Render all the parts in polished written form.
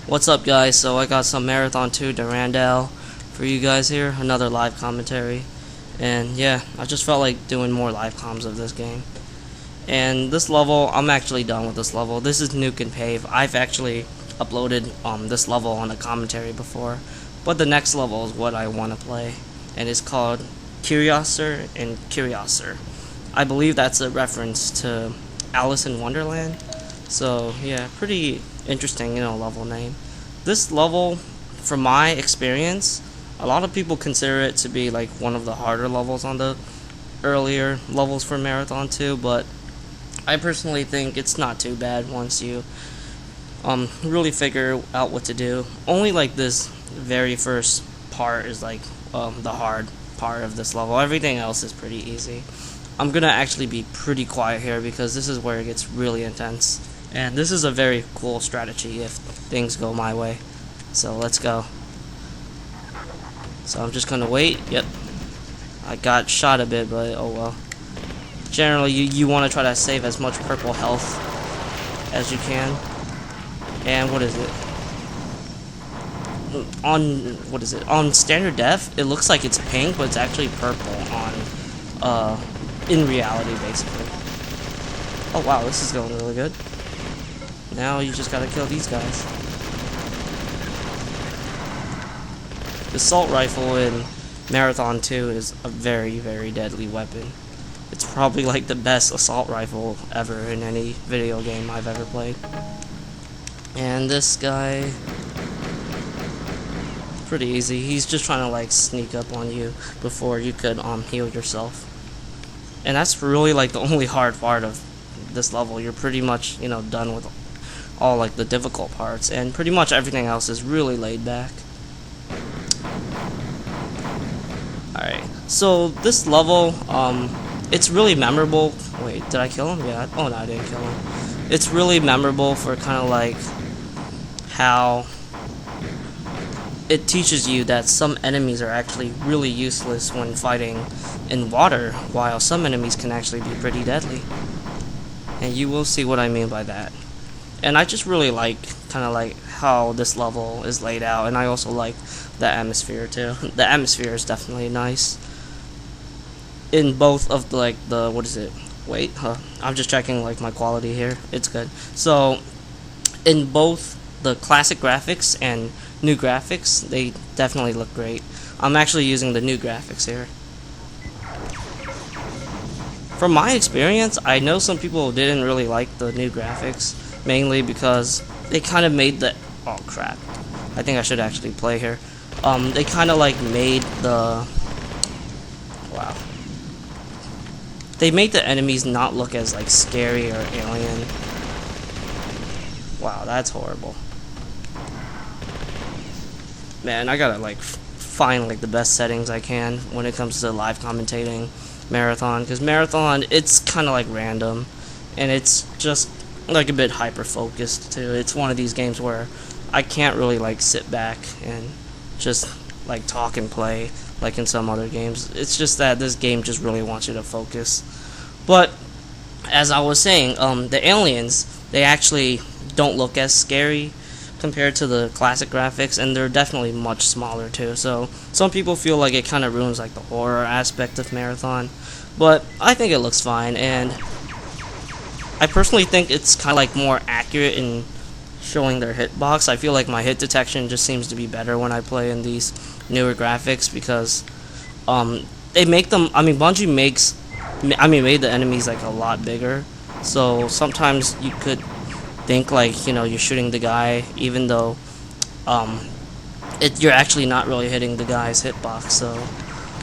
What's up, guys? So I got some Marathon 2 Durandal for you guys here, another live commentary. And yeah, I just felt like doing more live comms of this game. And this level, I'm actually done with this level. This is Nuke and Pave. I've actually uploaded this level on a commentary before, but the next level is what I want to play, and it's called Curiouser and Curiouser. I believe that's a reference to Alice in Wonderland. So yeah, pretty interesting, level name. This level, from my experience, a lot of people consider it to be like one of the harder levels on the earlier levels for Marathon 2, but I personally think it's not too bad once you really figure out what to do. Only like this very first part is like the hard part of this level. Everything else is pretty easy. I'm gonna actually be pretty quiet here because this is where it gets really intense. And this is a very cool strategy if things go my way. So let's go. So I'm just gonna wait. Yep. I got shot a bit, but oh well. Generally, you want to try to save as much purple health as you can. And what is it? On standard def, it looks like it's pink, but it's actually purple on in reality, basically. Oh wow, this is going really good. Now you just gotta kill these guys. The assault rifle in Marathon 2 is a very, very deadly weapon. It's probably like the best assault rifle ever in any video game I've ever played. And this guy, pretty easy. He's just trying to like sneak up on you before you could heal yourself. And that's really like the only hard part of this level. You're pretty much, done with all like the difficult parts, and pretty much everything else is really laid back. Alright, so this level, it's really memorable. Wait, did I kill him? Yeah. Oh no, I didn't kill him. It's really memorable for kind of like how it teaches you that some enemies are actually really useless when fighting in water, while some enemies can actually be pretty deadly. And you will see what I mean by that. And I just really like kind of like how this level is laid out, and I also like the atmosphere too. The atmosphere is definitely nice in both of the what is it? Wait, I'm just checking like my quality here. It's good. So in both the classic graphics and new graphics, they definitely look great. I'm actually using the new graphics here. From my experience, I know some people didn't really like the new graphics, mainly because they kind of made the... Oh crap. I think I should actually play here. They kind of like made the... Wow. They made the enemies not look as like scary or alien. Wow, that's horrible. Man, I gotta like find like the best settings I can when it comes to live commentating Marathon, because Marathon, it's kind of like random, and it's just like a bit hyper focused too. It's one of these games where I can't really like sit back and just like talk and play like in some other games. It's just that this game just really wants you to focus. But as I was saying, the aliens, they actually don't look as scary compared to the classic graphics, and they're definitely much smaller too. So some people feel like it kind of ruins like the horror aspect of Marathon, but I think it looks fine, and I personally think it's kind of like more accurate in showing their hitbox. I feel like my hit detection just seems to be better when I play in these newer graphics, because they make them, Bungie made the enemies like a lot bigger, so sometimes you could think like you're shooting the guy, even though you're actually not really hitting the guy's hitbox. So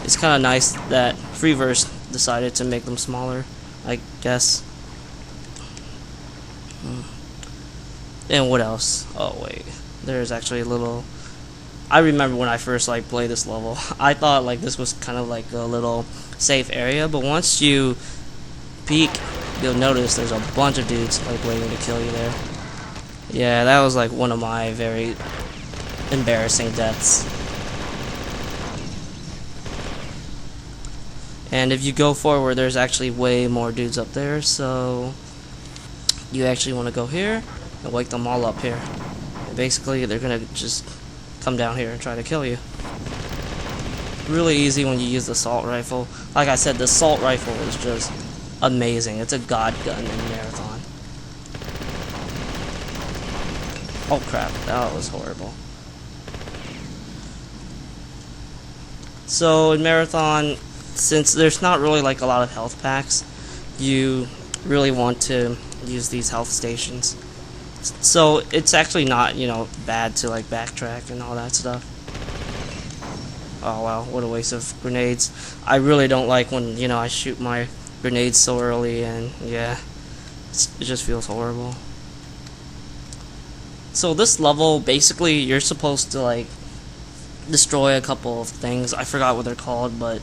it's kind of nice that Freeverse decided to make them smaller, I guess. And what else? Oh wait, there's actually a little... I remember when I first like played this level, I thought like this was kind of like a little safe area, but once you peek, you'll notice there's a bunch of dudes like waiting to kill you there. Yeah, that was like one of my very embarrassing deaths. And if you go forward, there's actually way more dudes up there, so you actually want to go here and wake them all up here. basically they're gonna just come down here and try to kill you. Really easy when you use the assault rifle. Like I said, the assault rifle is just amazing. It's a god gun in Marathon. Oh crap, that was horrible. So in Marathon, since there's not really like a lot of health packs, you really want to use these health stations. So it's actually not, you know, bad to like backtrack and all that stuff. Oh wow, what a waste of grenades. I really don't like when, you know, I shoot my grenades so early, and yeah, it just feels horrible. So this level, basically you're supposed to like destroy a couple of things. I forgot what they're called, but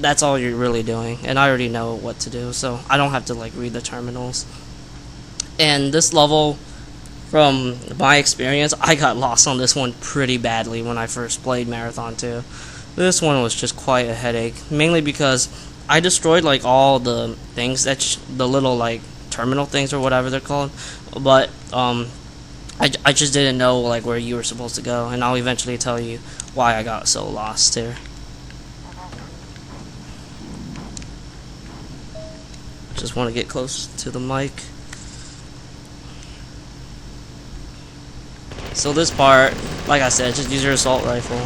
that's all you're really doing, and I already know what to do, so I don't have to like read the terminals. And this level, from my experience, I got lost on this one pretty badly when I first played Marathon 2. This one was just quite a headache, mainly because I destroyed like all the things that the little like terminal things or whatever they're called, but I just didn't know like where you were supposed to go, and I'll eventually tell you why I got so lost here. Just want to get close to the mic. So this part, like I said, just use your assault rifle.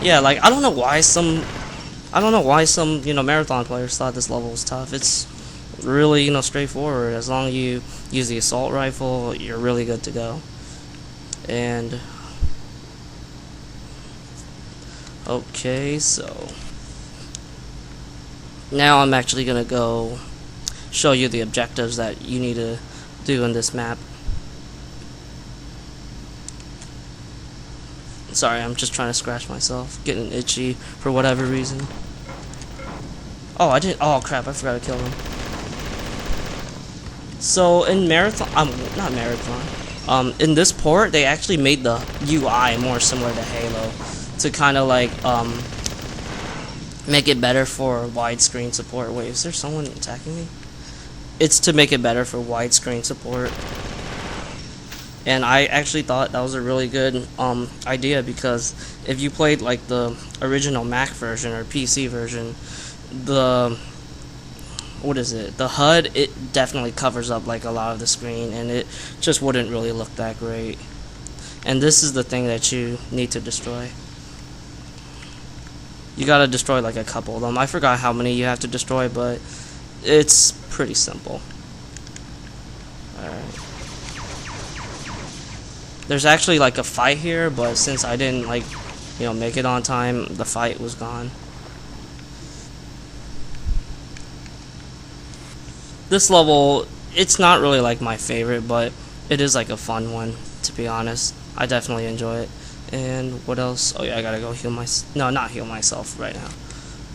Yeah, like I don't know why some you know Marathon players thought this level was tough. It's really, you know, straightforward. As long as you use the assault rifle, you're really good to go. And okay, so now I'm actually gonna go show you the objectives that you need to do in this map. Sorry, I'm just trying to scratch myself, getting itchy for whatever reason. Oh, I didn't. Oh crap! I forgot to kill him. So in Marathon, not Marathon. In this port, they actually made the UI more similar to Halo, to kind of like make it better for widescreen support. Wait, is there someone attacking me? It's to make it better for widescreen support. And I actually thought that was a really good idea, because if you played like the original Mac version or PC version, the HUD, it definitely covers up like a lot of the screen, and it just wouldn't really look that great. And this is the thing that you need to destroy. You gotta destroy like a couple of them. I forgot how many you have to destroy, but it's pretty simple. Alright. There's actually like a fight here, but since I didn't like, you know, make it on time, the fight was gone. This level, it's not really like my favorite, but it is like a fun one, to be honest. I definitely enjoy it. And what else? Oh yeah, I gotta go heal no, not heal myself right now.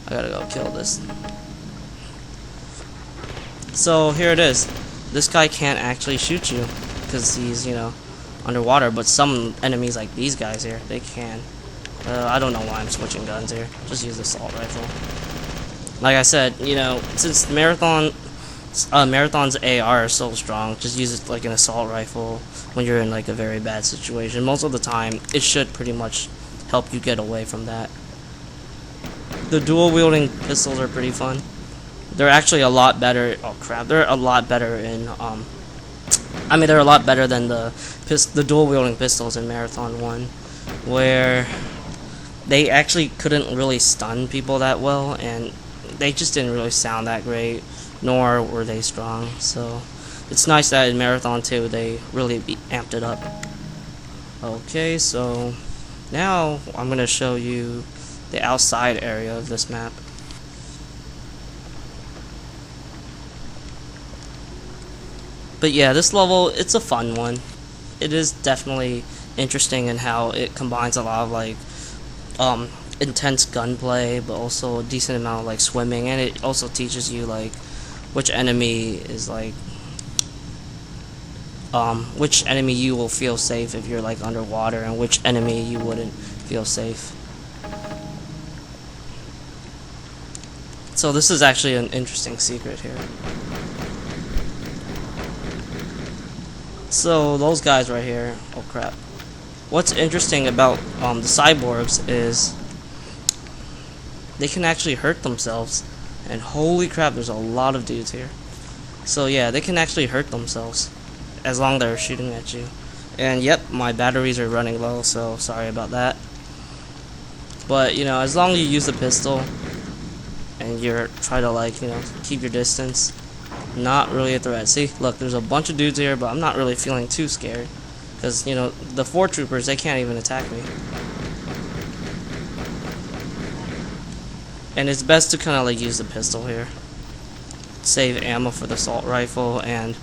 I gotta go kill this. So here it is. This guy can't actually shoot you because he's, you know, underwater, but some enemies like these guys here, they can. I don't know why I'm switching guns here. Just use the assault rifle. Like I said, you know, since Marathon's AR is so strong, just use it like an assault rifle when you're in like a very bad situation. Most of the time, it should pretty much help you get away from that. The dual wielding pistols are pretty fun. They're actually a lot better. Oh crap! They're a lot better in they're a lot better than the dual wielding pistols in Marathon 1, where they actually couldn't really stun people that well, and they just didn't really sound that great, nor were they strong. So it's nice that in Marathon 2 they really amped it up. Okay, so now I'm gonna show you the outside area of this map. But yeah, this level, it's a fun one. It is definitely interesting in how it combines a lot of like intense gunplay, but also a decent amount of like swimming, and it also teaches you like which enemy is like which enemy you will feel safe if you're like underwater, and which enemy you wouldn't feel safe. So this is actually an interesting secret here. So those guys right here, oh crap. What's interesting about the cyborgs is they can actually hurt themselves, and holy crap, there's a lot of dudes here. So yeah, they can actually hurt themselves as long as they're shooting at you. And yep, my batteries are running low, so sorry about that. But you know, as long as you use the pistol and you're try to, like, you know, keep your distance, not really a threat. See, look, there's a bunch of dudes here, but I'm not really feeling too scared because, you know, the 4 troopers, they can't even attack me. And it's best to kind of like use the pistol here, save ammo for the assault rifle. And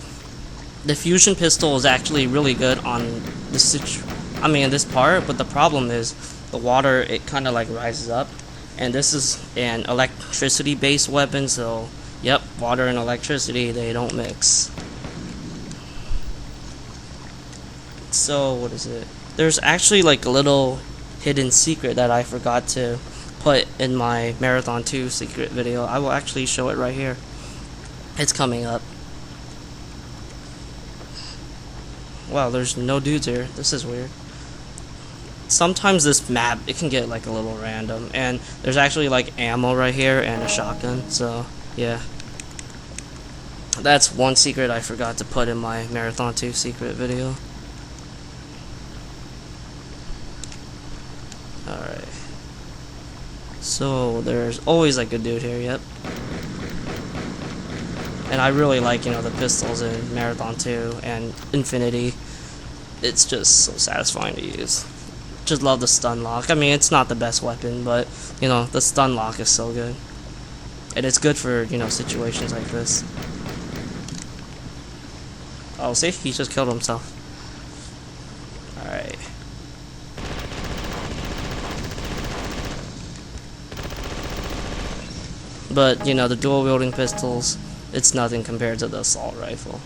the fusion pistol is actually really good on this this part, but the problem is the water, it kind of like rises up, and this is an electricity based weapon, so yep, water and electricity, they don't mix. So what is it? There's actually like a little hidden secret that I forgot to put in my Marathon 2 secret video. I will actually show it right here. It's coming up. Wow, there's no dudes here. This is weird. Sometimes this map, it can get like a little random, and there's actually like ammo right here and a shotgun, so yeah. That's one secret I forgot to put in my Marathon 2 secret video. Alright. So there's always like a dude here, yep. And I really like, you know, the pistols in Marathon 2 and Infinity. It's just so satisfying to use. Just love the stun lock. I mean, it's not the best weapon, but, you know, the stun lock is so good. And it's good for, you know, situations like this. Oh, see? He just killed himself. Alright. But, you know, the dual wielding pistols, it's nothing compared to the assault rifle.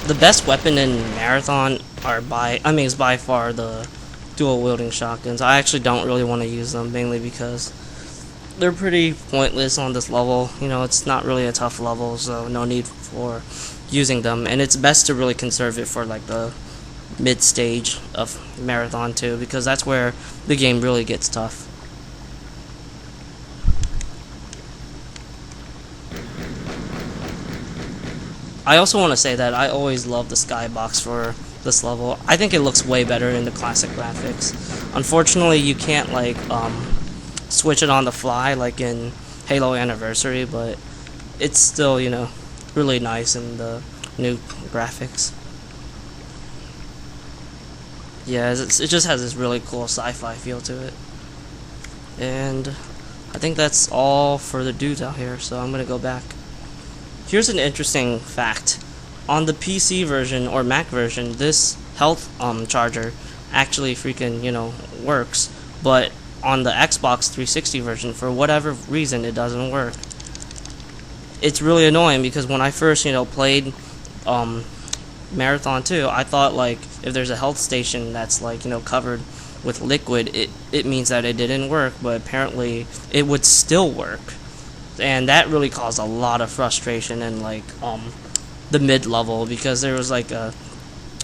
The best weapon in Marathon is by far the dual wielding shotguns. I actually don't really want to use them, mainly because they're pretty pointless on this level. You know, it's not really a tough level, so no need for using them. And it's best to really conserve it for like the mid stage of Marathon 2, because that's where the game really gets tough. I also want to say that I always love the skybox for this level. I think it looks way better in the classic graphics. Unfortunately, you can't like switch it on the fly like in Halo Anniversary, but it's still, you know, really nice in the new graphics. Yeah, it just has this really cool sci-fi feel to it. And I think that's all for the dudes out here, so I'm gonna go back. Here's an interesting fact. On the PC version or Mac version, this health charger actually freaking, you know, works, but on the Xbox 360 version, for whatever reason, it doesn't work. It's really annoying because when I first, you know, played Marathon 2, I thought like if there's a health station that's like, you know, covered with liquid, it means that it didn't work, but apparently it would still work. And that really caused a lot of frustration in like the mid-level, because there was like a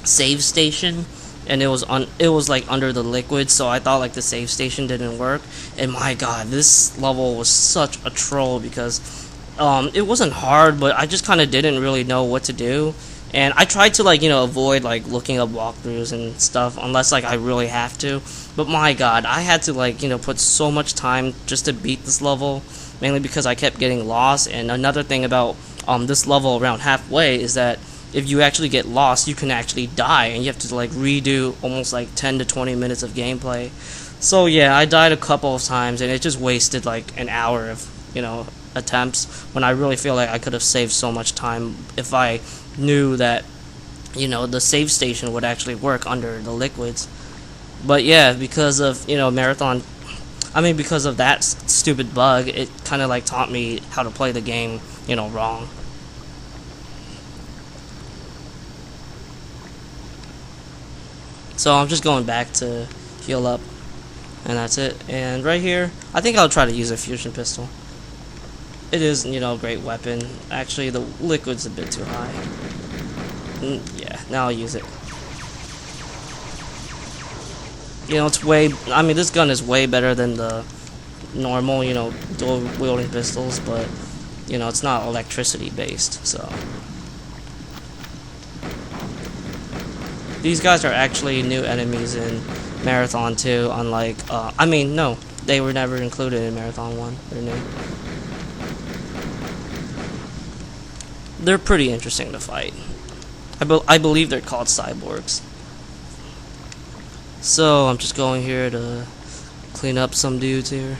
save station and it was like under the liquid, so I thought like the save station didn't work. And my god, this level was such a troll, because it wasn't hard, but I just kind of didn't really know what to do. And I tried to like, you know, avoid like looking up walkthroughs and stuff unless like I really have to. But my god, I had to like, you know, put so much time just to beat this level, mainly because I kept getting lost. And another thing about this level around halfway is that if you actually get lost, you can actually die, and you have to like redo almost like 10 to 20 minutes of gameplay. So yeah, I died a couple of times, and it just wasted like an hour of, you know, attempts, when I really feel like I could have saved so much time if I knew that, you know, the save station would actually work under the liquids. But yeah, because of, you know, because of that stupid bug, it kind of like taught me how to play the game, you know, wrong. So I'm just going back to heal up, and that's it. And right here, I think I'll try to use a fusion pistol. It is, a great weapon. Actually, the liquid's a bit too high. Yeah, now I'll use it. It's way. I mean, this gun is way better than the normal, dual wielding pistols, but it's not electricity based. So these guys are actually new enemies in Marathon 2. Unlike, I mean, no, they were never included in Marathon 1. They're new. They're pretty interesting to fight. I believe they're called cyborgs. So I'm just going here to clean up some dudes here.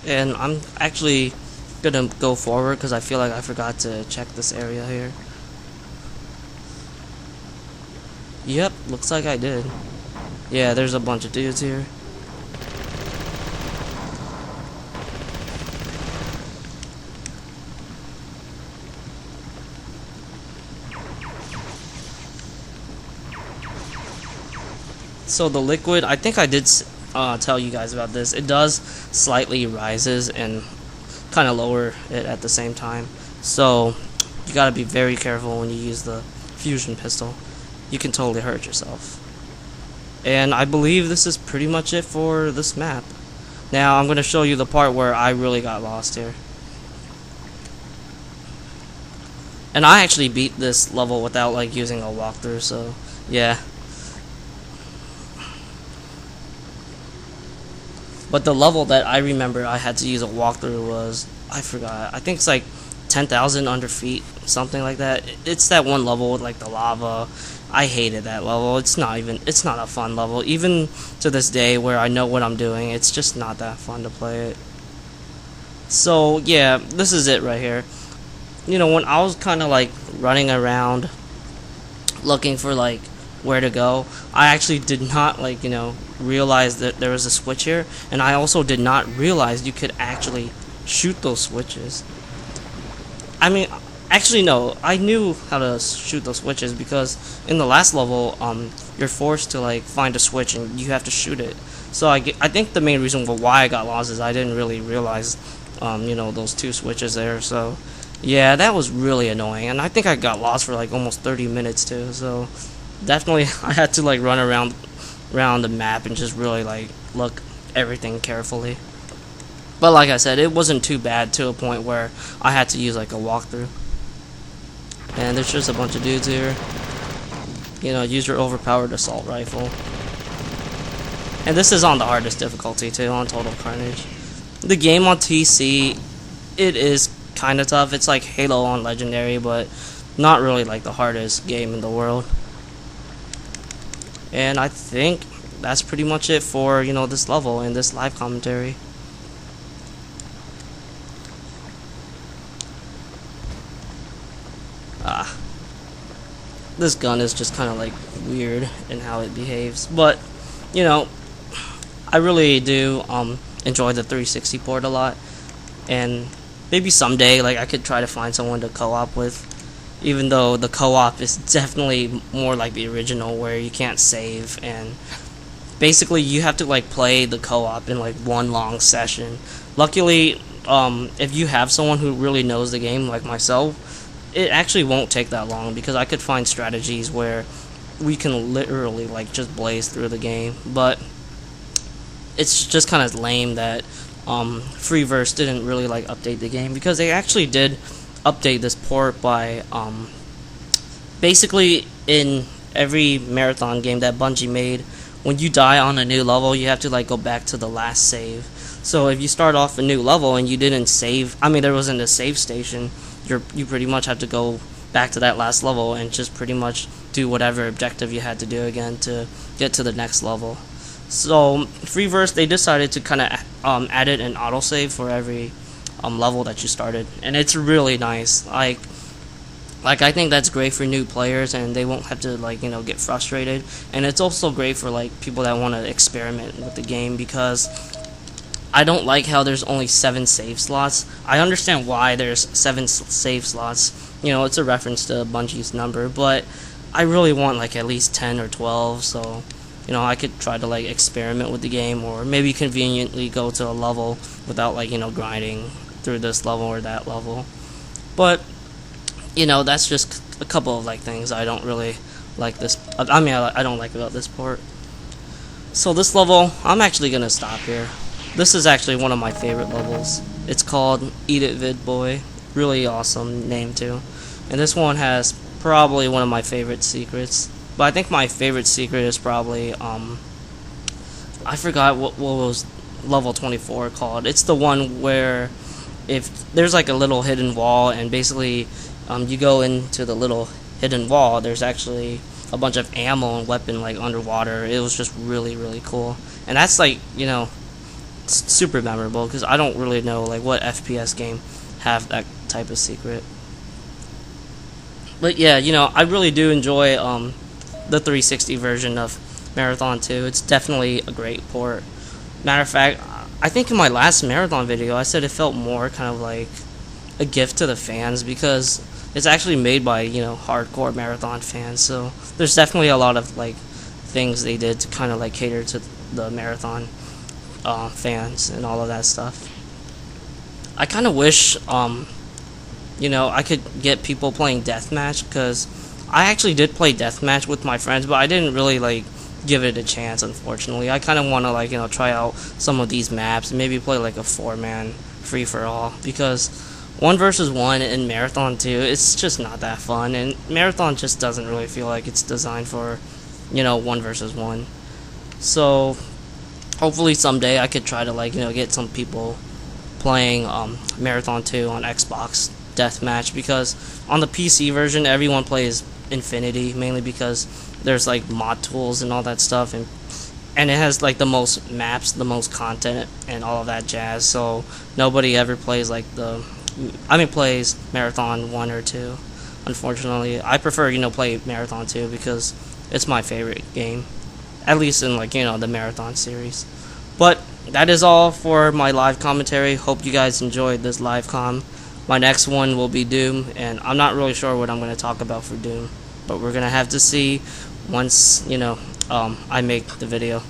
And I'm actually gonna go forward because I feel like I forgot to check this area here. Yep, looks like I did. Yeah, there's a bunch of dudes here. So the liquid, I think I did tell you guys about this. It does slightly rises and kind of lower it at the same time. So you gotta be very careful when you use the fusion pistol. You can totally hurt yourself. And I believe this is pretty much it for this map. Now I'm going to show you the part where I really got lost here. And I actually beat this level without like using a walkthrough, so yeah. But the level that I remember I had to use a walkthrough was, I forgot, I think it's like 10,000 under feet, something like that. It's that one level with like the lava. I hated that level. It's not a fun level. Even to this day where I know what I'm doing, it's just not that fun to play it. So yeah, this is it right here. When I was kind of like running around looking for like where to go, I actually did not realize that there was a switch here, and I also did not realize you could actually shoot those switches. I mean, actually no, I knew how to shoot those switches because in the last level, you're forced to like find a switch and you have to shoot it. So I think the main reason for why I got lost is I didn't really realize, those two switches there. So yeah, that was really annoying, and I think I got lost for like almost 30 minutes too. So definitely I had to like run around the map and just really like look everything carefully. But like I said, it wasn't too bad to a point where I had to use like a walkthrough. And there's just a bunch of dudes here. Use your overpowered assault rifle. And this is on the hardest difficulty too, on Total Carnage. The game on TC, it is kind of tough. It's like Halo on Legendary, but not really like the hardest game in the world. And I think that's pretty much it for, this level and this live commentary. This gun is just kind of like weird in how it behaves, but I really do enjoy the 360 port a lot, and maybe someday like I could try to find someone to co-op with, even though the co-op is definitely more like the original where you can't save, and basically you have to like play the co-op in like one long session. Luckily, if you have someone who really knows the game like myself, it actually won't take that long because I could find strategies where we can literally like just blaze through the game. But it's just kind of lame that Freeverse didn't really like update the game, because they actually did update this port by basically in every Marathon game that Bungie made, when you die on a new level you have to like go back to the last save. So if you start off a new level and you didn't save, there wasn't a save station, you pretty much have to go back to that last level and just pretty much do whatever objective you had to do again to get to the next level. So Freeverse, they decided to kind of added an autosave for every level that you started, and it's really nice. Like I think that's great for new players, and they won't have to get frustrated. And it's also great for like people that want to experiment with the game, because I don't like how there's only 7 save slots. I understand why there's 7 save slots. You know, it's a reference to Bungie's number, but I really want like at least 10 or 12, so you know, I could try to like experiment with the game, or maybe conveniently go to a level without like, you know, grinding through this level or that level. But you know, that's just a couple of like things I don't really like this. I mean, I don't like about this port. So this level, I'm actually gonna stop here. This is actually one of my favorite levels. It's called Eat It Vid Boy. Really awesome name too. And this one has probably one of my favorite secrets. But I think my favorite secret is probably I forgot what was level 24 called. It's the one where if there's like a little hidden wall, and basically you go into the little hidden wall, there's actually a bunch of ammo and weapon like underwater. It was just really, really cool. And that's like, you know, super memorable, because I don't really know like what FPS game have that type of secret. But yeah, you know, I really do enjoy the 360 version of Marathon 2. It's definitely a great port. Matter of fact, I think in my last Marathon video I said it felt more kind of like a gift to the fans, because it's actually made by, you know, hardcore Marathon fans. So there's definitely a lot of like things they did to kind of like cater to the Marathon fans and all of that stuff. I kind of wish you know, I could get people playing deathmatch, because I actually did play deathmatch with my friends, but I didn't really like give it a chance, unfortunately. I kind of want to like, you know, try out some of these maps and maybe play like a 4-man free for all, because 1 versus 1 in Marathon 2, it's just not that fun, and Marathon just doesn't really feel like it's designed for, you know, 1 versus 1. So hopefully someday I could try to like, you know, get some people playing Marathon 2 on Xbox deathmatch, because on the PC version everyone plays Infinity, mainly because there's like mod tools and all that stuff, and it has like the most maps, the most content, and all of that jazz. So nobody ever plays like plays Marathon 1 or 2. Unfortunately, I prefer, you know, play Marathon 2 because it's my favorite game, at least in like, you know, the Marathon series. But that is all for my live commentary. Hope you guys enjoyed this live com. My next one will be Doom, and I'm not really sure what I'm going to talk about for Doom, but we're going to have to see once, you know, I make the video.